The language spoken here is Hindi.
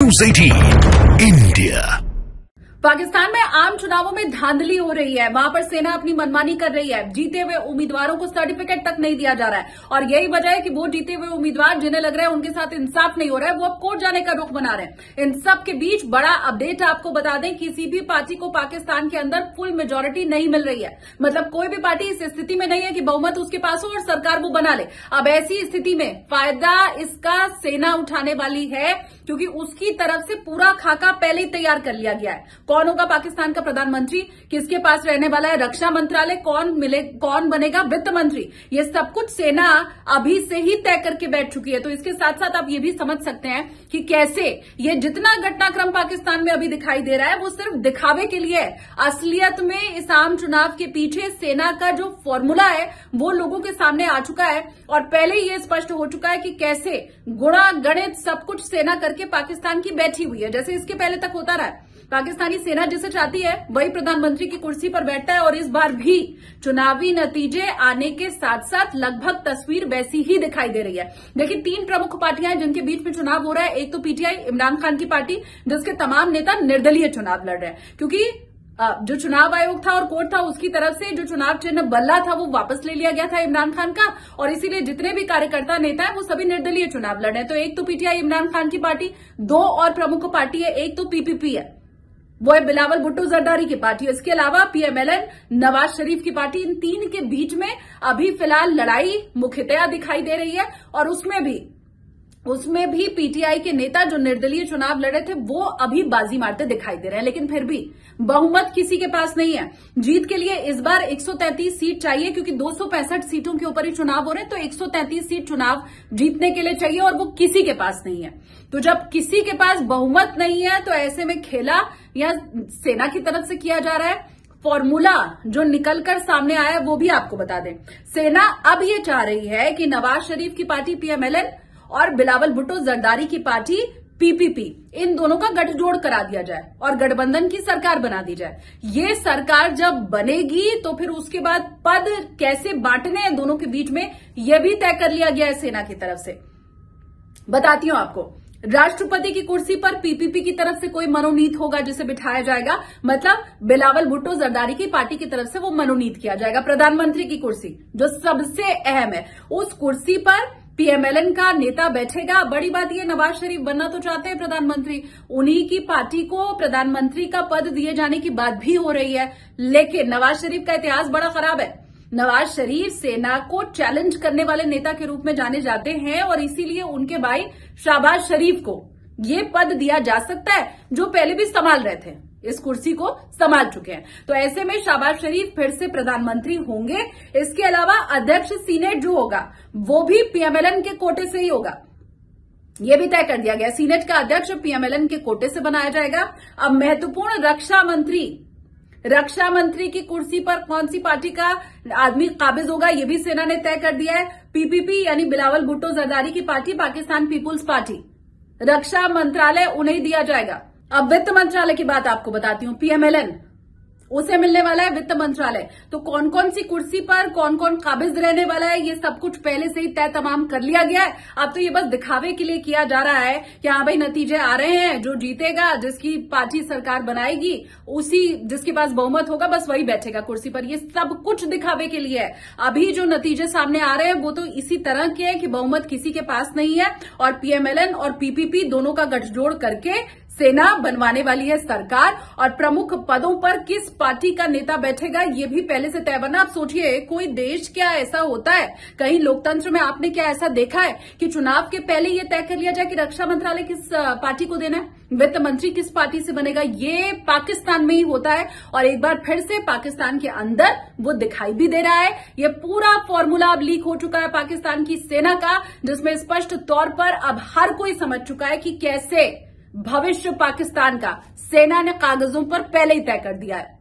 News 18 India। पाकिस्तान में आम चुनावों में धांधली हो रही है। वहां पर सेना अपनी मनमानी कर रही है। जीते हुए उम्मीदवारों को सर्टिफिकेट तक नहीं दिया जा रहा है और यही वजह है कि वो जीते हुए उम्मीदवार जिन्हें लग रहा है उनके साथ इंसाफ नहीं हो रहा है, वो अब कोर्ट जाने का रुख बना रहे हैं। इन सब के बीच बड़ा अपडेट आपको बता दें, किसी भी पार्टी को पाकिस्तान के अंदर फुल मेजोरिटी नहीं मिल रही है। मतलब कोई भी पार्टी इस स्थिति में नहीं है कि बहुमत उसके पास हो और सरकार वो बना ले। अब ऐसी स्थिति में फायदा इसका सेना उठाने वाली है, क्योंकि उसकी तरफ से पूरा खाका पहले ही तैयार कर लिया गया है। कौन होगा पाकिस्तान का प्रधानमंत्री, किसके पास रहने वाला है रक्षा मंत्रालय, कौन बनेगा वित्त मंत्री, ये सब कुछ सेना अभी से ही तय करके बैठ चुकी है। तो इसके साथ साथ आप ये भी समझ सकते हैं कि कैसे ये जितना घटनाक्रम पाकिस्तान में अभी दिखाई दे रहा है वो सिर्फ दिखावे के लिए है। असलियत में इस आम चुनाव के पीछे सेना का जो फॉर्मूला है वो लोगों के सामने आ चुका है और पहले ही ये स्पष्ट हो चुका है कि कैसे गुणा गणित सब कुछ सेना करके पाकिस्तान की बैठी हुई है, जैसे इसके पहले तक होता रहा है। पाकिस्तानी सेना जिसे चाहती है वही प्रधानमंत्री की कुर्सी पर बैठता है और इस बार भी चुनावी नतीजे आने के साथ साथ लगभग तस्वीर वैसी ही दिखाई दे रही है। देखिए, तीन प्रमुख पार्टियां हैं जिनके बीच में चुनाव हो रहा है। एक तो पीटीआई, इमरान खान की पार्टी, जिसके तमाम नेता निर्दलीय चुनाव लड़ रहे हैं, क्योंकि जो चुनाव आयोग था और कोर्ट था उसकी तरफ से जो चुनाव चिन्ह बल्ला था वो वापस ले लिया गया था इमरान खान का, और इसीलिए जितने भी कार्यकर्ता नेता है वो सभी निर्दलीय चुनाव लड़ रहे हैं। तो एक तो पीटीआई इमरान खान की पार्टी, दो और प्रमुख पार्टी है, एक तो पीपीपी है, वो है बिलावल भुट्टो जरदारी की पार्टी, इसके अलावा पीएमएलएन नवाज शरीफ की पार्टी। इन तीन के बीच में अभी फिलहाल लड़ाई मुख्यतया दिखाई दे रही है और उसमें भी पीटीआई के नेता जो निर्दलीय चुनाव लड़े थे वो अभी बाजी मारते दिखाई दे रहे हैं। लेकिन फिर भी बहुमत किसी के पास नहीं है। जीत के लिए इस बार 133 सीट चाहिए, क्योंकि 265 सीटों के ऊपर ही चुनाव हो रहे हैं, तो 133 सीट चुनाव जीतने के लिए चाहिए और वो किसी के पास नहीं है। तो जब किसी के पास बहुमत नहीं है तो ऐसे में खेला या सेना की तरफ से किया जा रहा है। फॉर्मूला जो निकलकर सामने आया है वो भी आपको बता दें। सेना अब ये चाह रही है कि नवाज शरीफ की पार्टी पीएमएलएन और बिलावल भुट्टो जरदारी की पार्टी पीपीपी, इन दोनों का गठजोड़ करा दिया जाए और गठबंधन की सरकार बना दी जाए। ये सरकार जब बनेगी तो फिर उसके बाद पद कैसे बांटने हैं दोनों के बीच में यह भी तय कर लिया गया है सेना की तरफ से। बताती हूं आपको, राष्ट्रपति की कुर्सी पर पीपीपी की तरफ से कोई मनोनीत होगा जिसे बिठाया जाएगा, मतलब बिलावल भुट्टो जरदारी की पार्टी की तरफ से वो मनोनीत किया जाएगा। प्रधानमंत्री की कुर्सी जो सबसे अहम है, उस कुर्सी पर पीएमएलएन का नेता बैठेगा। बड़ी बात यह, नवाज शरीफ बनना तो चाहते हैं प्रधानमंत्री, उन्हीं की पार्टी को प्रधानमंत्री का पद दिए जाने की बात भी हो रही है। लेकिन नवाज शरीफ का इतिहास बड़ा खराब है। नवाज शरीफ सेना को चैलेंज करने वाले नेता के रूप में जाने जाते हैं और इसीलिए उनके भाई शहबाज शरीफ को ये पद दिया जा सकता है, जो पहले भी संभाल रहे थे, इस कुर्सी को संभाल चुके हैं। तो ऐसे में शहबाज शरीफ फिर से प्रधानमंत्री होंगे। इसके अलावा अध्यक्ष सीनेट जो होगा वो भी पीएमएलएन के कोटे से ही होगा, यह भी तय कर दिया गया। सीनेट का अध्यक्ष पीएमएलएन के कोटे से बनाया जाएगा। अब महत्वपूर्ण रक्षा मंत्री की कुर्सी पर कौन सी पार्टी का आदमी काबिज होगा ये भी सेना ने तय कर दिया है। पीपीपी यानी बिलावल भुट्टो जरदारी की पार्टी, पाकिस्तान पीपुल्स पार्टी, रक्षा मंत्रालय उन्हें दिया जाएगा। अब वित्त मंत्रालय की बात आपको बताती हूं। पीएमएलएन उसे मिलने वाला है वित्त मंत्रालय। तो कौन कौन सी कुर्सी पर कौन कौन काबिज रहने वाला है ये सब कुछ पहले से ही तय तमाम कर लिया गया है। अब तो ये बस दिखावे के लिए किया जा रहा है कि हाँ भाई नतीजे आ रहे हैं, जो जीतेगा, जिसकी पार्टी सरकार बनाएगी, उसी जिसके पास बहुमत होगा बस वही बैठेगा कुर्सी पर। ये सब कुछ दिखावे के लिए है। अभी जो नतीजे सामने आ रहे हैं वो तो इसी तरह के हैं कि बहुमत किसी के पास नहीं है और पीएमएलएन और पीपीपी दोनों का गठजोड़ करके सेना बनवाने वाली है सरकार। और प्रमुख पदों पर किस पार्टी का नेता बैठेगा ये भी पहले से तय बना। आप सोचिए, कोई देश क्या ऐसा होता है, कहीं लोकतंत्र में आपने क्या ऐसा देखा है कि चुनाव के पहले ये तय कर लिया जाए कि रक्षा मंत्रालय किस पार्टी को देना है, वित्त मंत्री किस पार्टी से बनेगा। ये पाकिस्तान में ही होता है और एक बार फिर से पाकिस्तान के अंदर वो दिखाई भी दे रहा है। ये पूरा फॉर्मूला अब लीक हो चुका है पाकिस्तान की सेना का, जिसमें स्पष्ट तौर पर अब हर कोई समझ चुका है कि कैसे भविष्य पाकिस्तान का सेना ने कागजों पर पहले ही तय कर दिया है।